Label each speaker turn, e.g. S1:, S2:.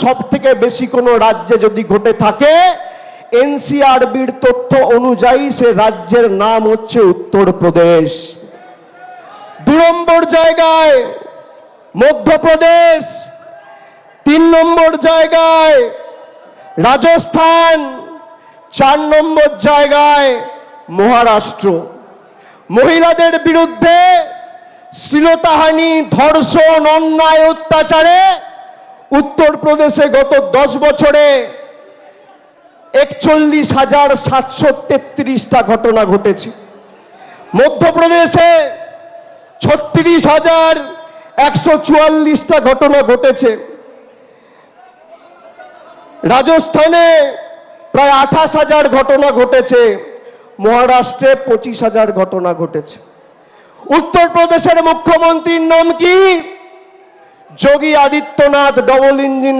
S1: সবথেকে বেশি কোনো রাজ্যে যদি ঘটে থাকে, এনসিআরবির তথ্য অনুযায়ী সে রাজ্যের নাম হচ্ছে উত্তরপ্রদেশ। 2 নম্বর জায়গায় মধ্যপ্রদেশ, 3 নম্বর জায়গায় রাজস্থান, 4 নম্বর জায়গায় মহারাষ্ট্র। মহিলাদের বিরুদ্ধে শ্লীলতাহানি, ধর্ষণ, অন্যায়, অত্যাচারে উত্তরপ্রদেশে গত 10 বছরে 41,733টা ঘটনা ঘটেছে। মধ্যপ্রদেশে 36,144টা ঘটনা ঘটেছে। রাজস্থানে প্রায় 28,000 ঘটনা ঘটেছে। মহারাষ্ট্রে 25,000 ঘটনা ঘটেছে। উত্তরপ্রদেশের মুখ্যমন্ত্রীর নাম কি? যোগী আদিত্যনাথ। Double engine